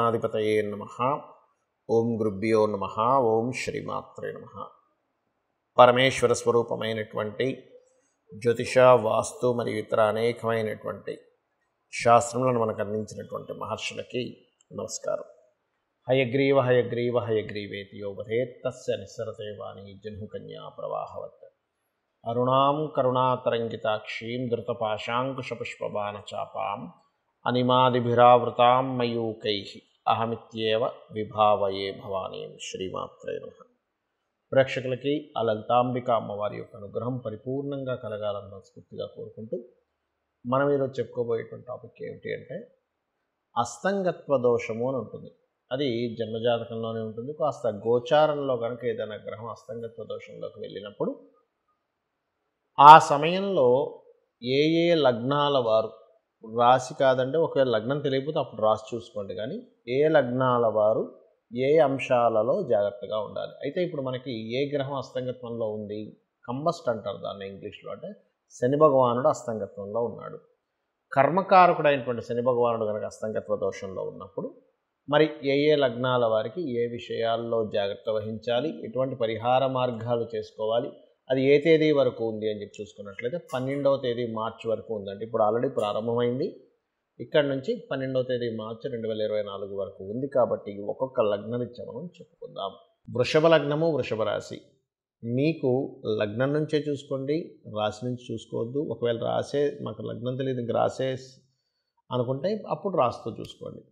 శ్రీగణాధిపతయే నమః. ఓం గురుభ్యో నమః. ఓం శ్రీమాత్రే నమః. పరమేశ్వర స్వరూపమైనటువంటి జ్యోతిష, వాస్తు మరియు ఇతర అనేకమైనటువంటి శాస్త్రములను మనకు అందించినటువంటి మహర్షులకి నమస్కారం. హయగ్రీవ హయగ్రీవ హయగ్రీవేతి యో వదేత్ తస్య నిస్సరతే వాణి జహ్నుకన్యా ప్రవాహవత్. అరుణాం కరుణాతరంగితాక్షీం ధృతపాశాంకుశపుష్పబాణచాపాం అనిమాదిభిరావృతాం మయూకైః అహమిత్యేవ విభావయే భవానీం. శ్రీమాత్రే నమః. ప్రేక్షకులకి ఆ లలితాంబిక అమ్మవారి యొక్క అనుగ్రహం పరిపూర్ణంగా కలగాలని మనస్ఫూర్తిగా కోరుకుంటూ మనం ఈరోజు చెప్పుకోబోయేటువంటి టాపిక్ ఏమిటి అంటే అస్తంగత్వ దోషము అని ఉంటుంది. అది జన్మజాతకంలోనే ఉంటుంది. కాస్త గోచారంలో కనుక ఏదైనా గ్రహం అస్తంగత్వ దోషంలోకి వెళ్ళినప్పుడు ఆ సమయంలో ఏ ఏ లగ్నాల వారు, రాశి కాదంటే ఒకవేళ లగ్నం తెలియకపోతే అప్పుడు రాశి చూసుకోండి, కానీ ఏ లగ్నాల వారు ఏ అంశాలలో జాగ్రత్తగా ఉండాలి. అయితే ఇప్పుడు మనకి ఏ గ్రహం అస్తంగత్వంలో ఉంది, కంబస్ట్ అంటారు దాన్ని ఇంగ్లీష్లో, అంటే శని భగవానుడు అస్తంగత్వంలో ఉన్నాడు. కర్మకారకుడైనటువంటి శని భగవానుడు కనుక అస్తంగత్వ దోషంలో ఉన్నప్పుడు మరి ఏ ఏ లగ్నాల వారికి ఏ విషయాల్లో జాగ్రత్త వహించాలి, ఎటువంటి పరిహార మార్గాలు చేసుకోవాలి, అది ఏ తేదీ వరకు ఉంది అని చెప్పి చూసుకున్నట్లయితే 12వ తేదీ మార్చి వరకు ఉందండి. ఇప్పుడు ఆల్రెడీ ప్రారంభమైంది. ఇక్కడ నుంచి 12వ తేదీ మార్చి 2024 వరకు ఉంది. కాబట్టి ఒక్కొక్క లగ్నరీత్యా మనం చెప్పుకుందాం. వృషభ లగ్నము, వృషభ రాశి. మీకు లగ్నం నుంచే చూసుకోండి, రాశి నుంచి చూసుకోవద్దు. ఒకవేళ రాసే మాకు లగ్నం తెలియదు ఇంక రాసే అనుకుంటే అప్పుడు రాశితో చూసుకోండి.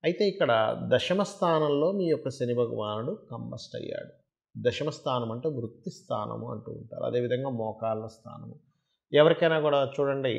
అయితే ఇక్కడ దశమ స్థానంలో మీ యొక్క శని భగవానుడు కంబస్ట్ అయ్యాడు. దశమ స్థానం అంటే వృత్తి స్థానము అంటూ ఉంటారు. అదేవిధంగా మోకాళ్ళ స్థానము. ఎవరికైనా కూడా చూడండి,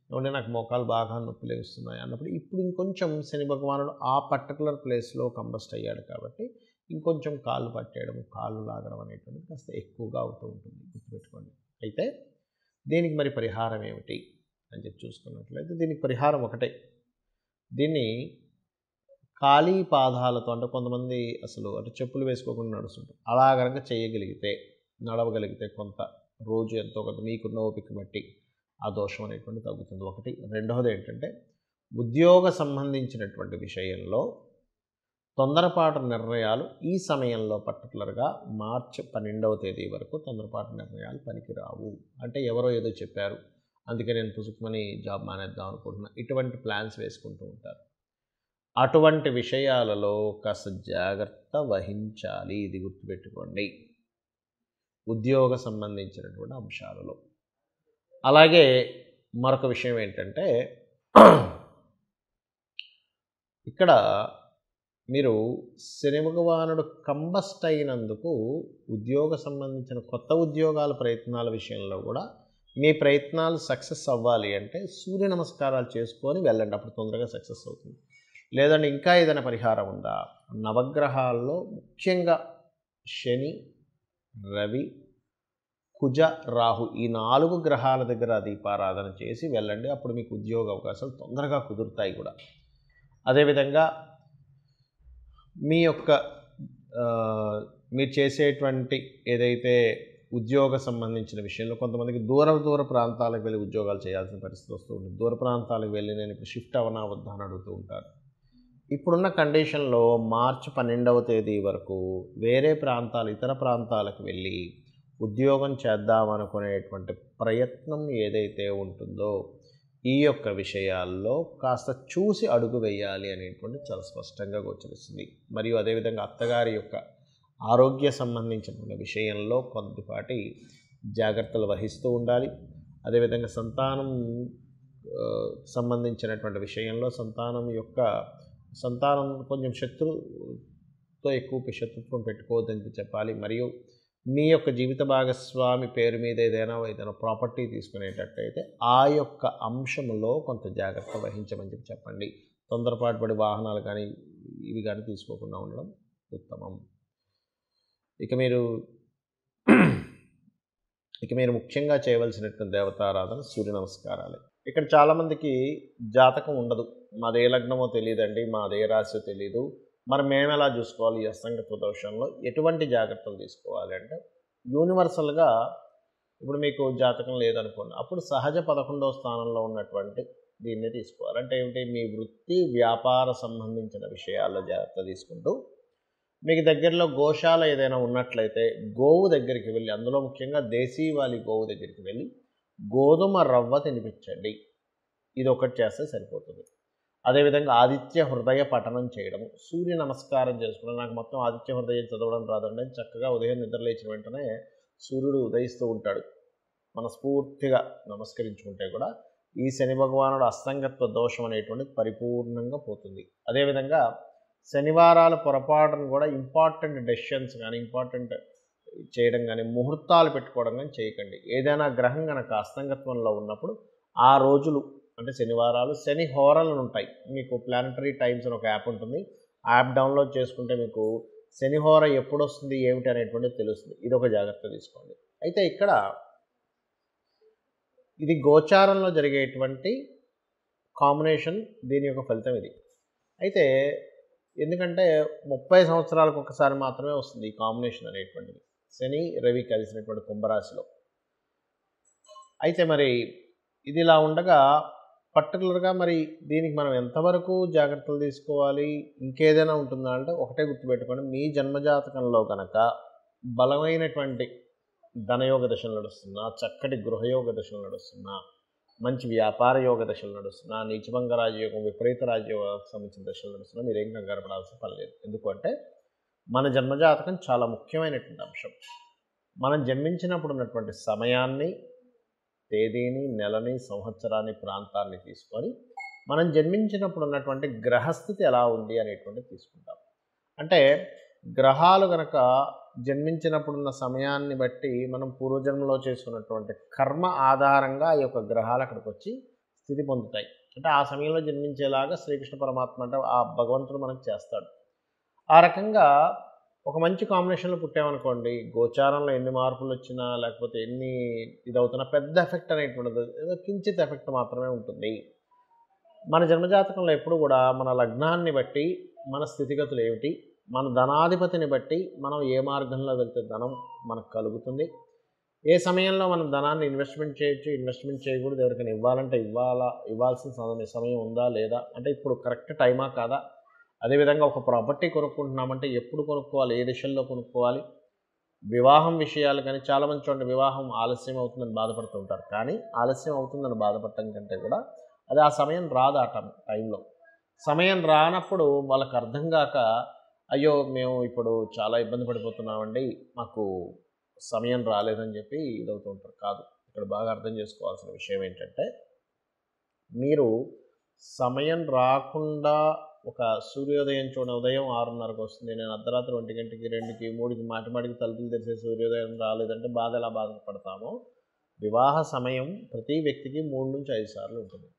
ఏమంటే నాకు మోకాలు బాగా నొప్పి లేస్తున్నాయి అన్నప్పుడు ఇప్పుడు ఇంకొంచెం శని భగవానుడు ఆ పర్టికులర్ ప్లేస్లో కంబస్ట్ అయ్యాడు కాబట్టి ఇంకొంచెం కాళ్ళు పట్టేయడం, కాళ్ళు లాగడం అనేటువంటిది కాస్త ఎక్కువగా అవుతూ ఉంటుంది, గుర్తుపెట్టుకోండి. అయితే దీనికి మరి పరిహారం ఏమిటి అని చెప్పి చూసుకున్నట్లయితే దీనికి పరిహారం ఒకటే. దీన్ని ఖాళీ పాదాలతో, అంటే కొంతమంది అసలు అంటే చెప్పులు వేసుకోకుండా నడుస్తుంటారు, అలా కనుక చేయగలిగితే, నడవగలిగితే కొంత రోజు ఎంతో కొంత మీకున్న ఓపిక బట్టి ఆ దోషం అనేటువంటి తగ్గుతుంది. ఒకటి. రెండవది ఏంటంటే ఉద్యోగ సంబంధించినటువంటి విషయంలో తొందరపాటు నిర్ణయాలు ఈ సమయంలో పర్టికులర్గా మార్చి 12వ తేదీ వరకు తొందరపాటు నిర్ణయాలు పనికిరావు. అంటే ఎవరో ఏదో చెప్పారు అందుకే నేను పుసుకుమని జాబ్ మానేద్దాం అనుకుంటున్నా, ఇటువంటి ప్లాన్స్ వేసుకుంటూ ఉంటారు. అటువంటి విషయాలలో కాస్త జాగ్రత్త వహించాలి, ఇది గుర్తుపెట్టుకోండి, ఉద్యోగ సంబంధించినటువంటి అంశాలలో. అలాగే మరొక విషయం ఏంటంటే ఇక్కడ మీరు శని భగవానుడు కంబస్ట్ అయినందుకు ఉద్యోగ సంబంధించిన కొత్త ఉద్యోగాల ప్రయత్నాల విషయంలో కూడా మీ ప్రయత్నాలు సక్సెస్ అవ్వాలి అంటే సూర్య నమస్కారాలు చేసుకొని వెళ్ళండి, అప్పుడు తొందరగా సక్సెస్ అవుతుంది. లేదంటే ఇంకా ఏదైనా పరిహారం ఉందా, నవగ్రహాల్లో ముఖ్యంగా శని, రవి, కుజ, రాహు ఈ 4 గ్రహాల దగ్గర దీపారాధన చేసి వెళ్ళండి, అప్పుడు మీకు ఉద్యోగ అవకాశాలు తొందరగా కుదురుతాయి కూడా. అదేవిధంగా మీ యొక్క మీరు చేసేటువంటి ఏదైతే ఉద్యోగ సంబంధించిన విషయంలో కొంతమందికి దూర ప్రాంతాలకు వెళ్ళి ఉద్యోగాలు చేయాల్సిన పరిస్థితి వస్తూ ఉంటుంది. దూర ప్రాంతాలకు వెళ్ళి నేను ఇప్పుడు షిఫ్ట్ అవనా వద్దా అని అడుగుతూ ఉంటారు. ఇప్పుడున్న కండిషన్లో మార్చి 12వ తేదీ వరకు వేరే ప్రాంతాలు, ఇతర ప్రాంతాలకు వెళ్ళి ఉద్యోగం చేద్దామనుకునేటువంటి ప్రయత్నం ఏదైతే ఉంటుందో ఈ యొక్క విషయాల్లో కాస్త చూసి అడుగు వేయాలి అనేటువంటి చాలా స్పష్టంగా గోచరిస్తుంది. మరియు అదేవిధంగా అత్తగారి యొక్క ఆరోగ్య సంబంధించిన విషయంలో కొద్దిపాటి జాగ్రత్తలు వహిస్తూ ఉండాలి. అదేవిధంగా సంతానం సంబంధించినటువంటి విషయంలో సంతానం కొంచెం శత్రుతో ఎక్కువ శత్రుత్వం పెట్టుకోవద్దని చెప్పాలి. మరియు మీ యొక్క జీవిత భాగస్వామి పేరు మీద ఏదైనా ప్రాపర్టీ తీసుకునేటట్టయితే ఆ యొక్క అంశంలో కొంత జాగ్రత్త వహించమని చెప్పండి. తొందరపాటు పడి వాహనాలు కానీ ఇవి కానీ తీసుకోకుండా ఉండడం ఉత్తమం. ఇక మీరు ముఖ్యంగా చేయవలసినటువంటి దేవతారాధన సూర్య నమస్కారాలే. ఇక్కడ చాలామందికి జాతకం ఉండదు, మాదే లగ్నమో తెలియదండి, మాదే రాశి తెలియదు, మరి మేము ఎలా చూసుకోవాలి ఈ అస్తంగత్వ దోషంలో, ఎటువంటి జాగ్రత్తలు తీసుకోవాలి అంటే యూనివర్సల్గా ఇప్పుడు మీకు జాతకం లేదనుకోండి, అప్పుడు సహజ 11వ స్థానంలో ఉన్నటువంటి దీన్ని తీసుకోవాలి. అంటే ఏమిటి, మీ వృత్తి వ్యాపార సంబంధించిన విషయాల్లో జాగ్రత్త తీసుకుంటూ, మీకు దగ్గరలో గోశాల ఏదైనా ఉన్నట్లయితే గోవు దగ్గరికి వెళ్ళి, అందులో ముఖ్యంగా దేశీవాలి గోవు దగ్గరికి వెళ్ళి గోధుమ రవ్వ తినిపించండి. ఇది ఒకటి చేస్తే సరిపోతుంది. అదేవిధంగా ఆదిత్య హృదయ పఠనం చేయడము, సూర్య నమస్కారం చేసుకోవడం. నాకు మొత్తం ఆదిత్య హృదయం చదవడం రాదండి. చక్కగా ఉదయం నిద్ర లేచిన వెంటనే సూర్యుడు ఉదయిస్తూ ఉంటాడు, మనస్ఫూర్తిగా నమస్కరించుకుంటే కూడా ఈ శని భగవానుడు అస్తంగత్వ దోషం అనేటువంటిది పరిపూర్ణంగా పోతుంది. అదేవిధంగా శనివారాల పొరపాటును కూడా ఇంపార్టెంట్ డెసిషన్స్ కానీ, ఇంపార్టెంట్ చేయడం కానీ, ముహూర్తాలు పెట్టుకోవడం కానీ చేయకండి. ఏదైనా గ్రహం కనుక అస్తంగత్వంలో ఉన్నప్పుడు ఆ రోజులు అంటే శనివారాలు శని హోరలు ఉంటాయి. మీకు ప్లానటరీ టైమ్స్ అని ఒక యాప్ ఉంటుంది. ఆ యాప్ డౌన్లోడ్ చేసుకుంటే మీకు శని హోర ఎప్పుడు వస్తుంది ఏమిటి అనేటువంటిది తెలుస్తుంది. ఇది ఒక జాగ్రత్త తీసుకోండి. అయితే ఇక్కడ ఇది గోచారంలో జరిగేటువంటి కాంబినేషన్, దీని యొక్క ఫలితం ఇది. అయితే ఎందుకంటే 30 సంవత్సరాలకు ఒకసారి మాత్రమే వస్తుంది ఈ కాంబినేషన్ అనేటువంటిది, శని రవి కలిసినటువంటి కుంభరాశిలో. అయితే మరి ఇది ఇలా ఉండగా పర్టికులర్గా మరి దీనికి మనం ఎంతవరకు జాగ్రత్తలు తీసుకోవాలి, ఇంకేదైనా ఉంటుందా అంటే ఒకటే గుర్తుపెట్టుకోండి, మీ జన్మజాతకంలో కనుక బలమైనటువంటి ధనయోగ దశలు నడుస్తున్నా, చక్కటి గృహయోగ దశలు నడుస్తున్నా, మంచి వ్యాపార యోగ దశలు నడుస్తున్నా, నీచభంగ రాజయోగం విపరీత రాజయోగానికి సంబంధించిన దశలు నడుస్తున్నా మీరేం కంగారు పడాల్సిన పని లేదు. ఎందుకంటే మన జన్మజాతకం చాలా ముఖ్యమైనటువంటి అంశం. మనం జన్మించినప్పుడు ఉన్నటువంటి సమయాన్ని, తేదీని, నెలని, సంవత్సరాన్ని, ప్రాంతాన్ని తీసుకొని మనం జన్మించినప్పుడు ఉన్నటువంటి గ్రహస్థితి ఎలా ఉంది అనేటువంటిది తీసుకుంటాం. అంటే గ్రహాలు కనుక జన్మించినప్పుడున్న సమయాన్ని బట్టి మనం పూర్వజన్మలో చేసుకున్నటువంటి కర్మ ఆధారంగా ఈ యొక్క గ్రహాలు అక్కడికి వచ్చి స్థితి పొందుతాయి. అంటే ఆ సమయంలో జన్మించేలాగా శ్రీకృష్ణ పరమాత్మ అంటే ఆ భగవంతుడు మనకు చేస్తాడు. ఆ రకంగా ఒక మంచి కాంబినేషన్లో పుట్టామనుకోండి, గోచారంలో ఎన్ని మార్పులు వచ్చినా లేకపోతే ఎన్ని ఇదవుతున్నా పెద్ద ఎఫెక్ట్ అనేటువంటిది ఏదో కించిత్ ఎఫెక్ట్ మాత్రమే ఉంటుంది. మన జన్మజాతకంలో ఎప్పుడు కూడా మన లగ్నాన్ని బట్టి మన స్థితిగతులు ఏమిటి, మన ధనాధిపతిని బట్టి మనం ఏ మార్గంలో వెళ్తే ధనం మనకు కలుగుతుంది, ఏ సమయంలో మనం ధనాన్ని ఇన్వెస్ట్మెంట్ చేయొచ్చు, ఇన్వెస్ట్మెంట్ చేయకూడదు, ఎవరికైనా ఇవ్వాలంటే ఇవ్వాల్సిన సమయం ఉందా లేదా, అంటే ఇప్పుడు కరెక్ట్ టైమా కాదా, అదేవిధంగా ఒక ప్రాపర్టీ కొనుక్కుంటున్నామంటే ఎప్పుడు కొనుక్కోవాలి, ఏ దిశల్లో కొనుక్కోవాలి, వివాహం విషయాలు కానీ చాలామంది చూడండి వివాహం ఆలస్యం అవుతుందని బాధపడుతూ ఉంటారు. కానీ ఆలస్యం అవుతుందని బాధపడటం కంటే కూడా అది ఆ సమయం రాదు. ఆ టైంలో సమయం రానప్పుడు వాళ్ళకి అర్థం కాక అయ్యో మేము ఇప్పుడు చాలా ఇబ్బంది పడిపోతున్నామండి, మాకు సమయం రాలేదని చెప్పి ఇదవుతూ ఉంటారు. కాదు, ఇక్కడ బాగా అర్థం చేసుకోవాల్సిన విషయం ఏంటంటే మీరు సమయం రాకుండా ఒక సూర్యోదయం చూడండి, ఉదయం 6:30కి వస్తుంది, నేను అర్ధరాత్రి 1 గంటకి 2కి 3కి మాటిమాటికి తలుపులు తెరిసే సూర్యోదయం రాలేదంటే బాధ ఎలా బాధపడతామో, వివాహ సమయం ప్రతి వ్యక్తికి 3 నుంచి 5 సార్లు ఉంటుంది.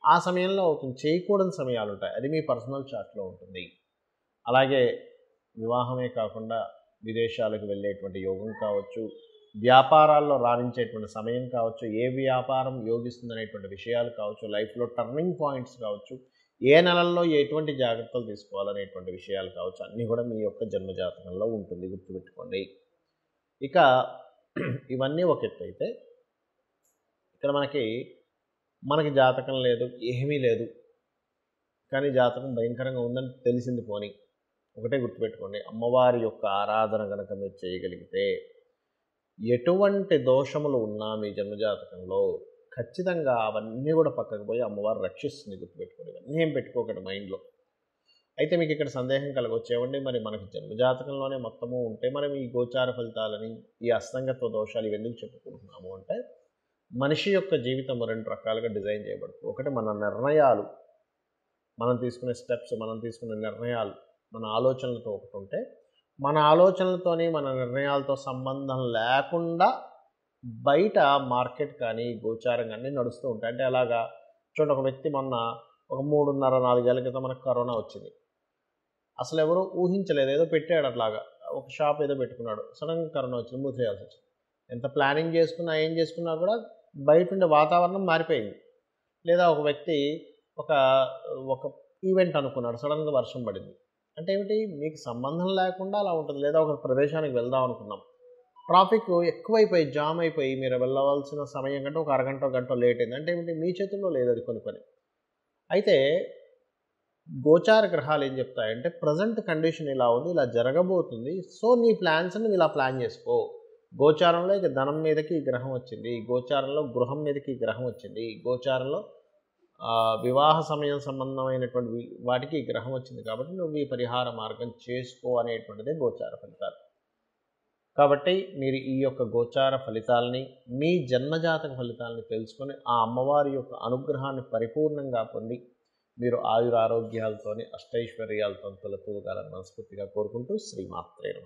ఆ సమయంలో అవుతుంది, చేయకూడని సమయాలు ఉంటాయి, అది మీ పర్సనల్ చార్ట్లో ఉంటుంది. అలాగే వివాహమే కాకుండా విదేశాలకు వెళ్ళేటువంటి యోగం కావచ్చు, వ్యాపారాల్లో రాణించేటువంటి సమయం కావచ్చు, ఏ వ్యాపారం యోగిస్తుంది అనేటువంటి విషయాలు కావచ్చు, లైఫ్లో టర్నింగ్ పాయింట్స్ కావచ్చు, ఏ నెలల్లో ఎటువంటి జాగ్రత్తలు తీసుకోవాలనేటువంటి విషయాలు కావచ్చు, అన్నీ కూడా మీ యొక్క జన్మజాతకంలో ఉంటుంది, గుర్తుపెట్టుకోండి. ఇక ఇవన్నీ ఒక ఎత్తు అయితే ఇక్కడ మనకి జాతకం లేదు, ఏమీ లేదు, కానీ జాతకం భయంకరంగా ఉందని తెలిసింది పోని ఒకటే గుర్తుపెట్టుకోండి, అమ్మవారి యొక్క ఆరాధన కనుక మీరు చేయగలిగితే ఎటువంటి దోషములు ఉన్నా మీ జన్మజాతకంలో ఖచ్చితంగా అవన్నీ కూడా పక్కకు పోయి అమ్మవారు రక్షిస్తుంది, గుర్తుపెట్టుకోండి. ఇవన్నీ ఏం పెట్టుకోకండి మైండ్లో. అయితే మీకు ఇక్కడ సందేహం కలగొచ్చేవండి, మరి మనకి జన్మజాతకంలోనే మొత్తము ఉంటే మనం ఈ గోచార ఫలితాలని, ఈ అస్తంగత్వ దోషాలు ఇవెందుకు చెప్పుకుంటున్నాము అంటే మనిషి యొక్క జీవితం 2 రకాలుగా డిజైన్ చేయబడుతుంది. ఒకటి మన నిర్ణయాలు, మనం తీసుకునే స్టెప్స్, మనం తీసుకునే నిర్ణయాలు, మన ఆలోచనలతో ఒకటి ఉంటే, మన ఆలోచనలతోని మన నిర్ణయాలతో సంబంధం లేకుండా బయట మార్కెట్ కానీ గోచారం కానీ నడుస్తూ ఉంటాయి. అంటే అలాగా చూడండి, ఒక వ్యక్తి మొన్న ఒక 3.5-4 ఏళ్ల క్రితం మనకు కరోనా వచ్చింది. అసలు ఎవరు ఊహించలేదు, ఏదో పెట్టాడు అట్లాగా, ఒక షాప్ ఏదో పెట్టుకున్నాడు, సడన్గా కరోనా వచ్చింది, మూసేయాల్సి వచ్చింది. ఎంత ప్లానింగ్ చేసుకున్నా ఏం చేసుకున్నా కూడా బయట ఉండే వాతావరణం మారిపోయింది. లేదా ఒక వ్యక్తి ఒక ఈవెంట్ అనుకున్నాడు, సడన్గా వర్షం పడింది. అంటే ఏమిటి, మీకు సంబంధం లేకుండా అలా ఉంటుంది. లేదా ఒక ప్రదేశానికి వెళ్దాం అనుకున్నాం, ట్రాఫిక్ ఎక్కువైపోయి జామ్ అయిపోయి మీరు వెళ్ళవలసిన సమయం కంటే ఒక అరగంట గంట లేట్ అయింది. అంటే ఏమిటి, మీ చేతుల్లో లేదు అది కొన్ని అయితే గోచార గ్రహాలు ఏం చెప్తాయంటే ప్రజెంట్ కండిషన్ ఇలా ఉంది, ఇలా జరగబోతుంది, సో నీ ప్లాన్స్ని ఇలా ప్లాన్ చేసుకో. గోచారంలో ఇక ధనం మీదకి ఈ గ్రహం వచ్చింది, గోచారంలో గృహం మీదకి ఈ గ్రహం వచ్చింది, గోచారంలో వివాహ సమయం సంబంధమైనటువంటి వాటికి ఈ గ్రహం వచ్చింది, కాబట్టి నువ్వు ఈ పరిహార మార్గం చేసుకో అనేటువంటిదే గోచార ఫలితాలు. కాబట్టి మీరు ఈ యొక్క గోచార ఫలితాలని, మీ జన్మజాతక ఫలితాలని తెలుసుకొని ఆ అమ్మవారి యొక్క అనుగ్రహాన్ని పరిపూర్ణంగా పొంది మీరు ఆయురారోగ్యాలతోని అష్టైశ్వర్యాలతో తొలతూగాలని మనస్ఫూర్తిగా కోరుకుంటూ శ్రీమాత్రే నమః.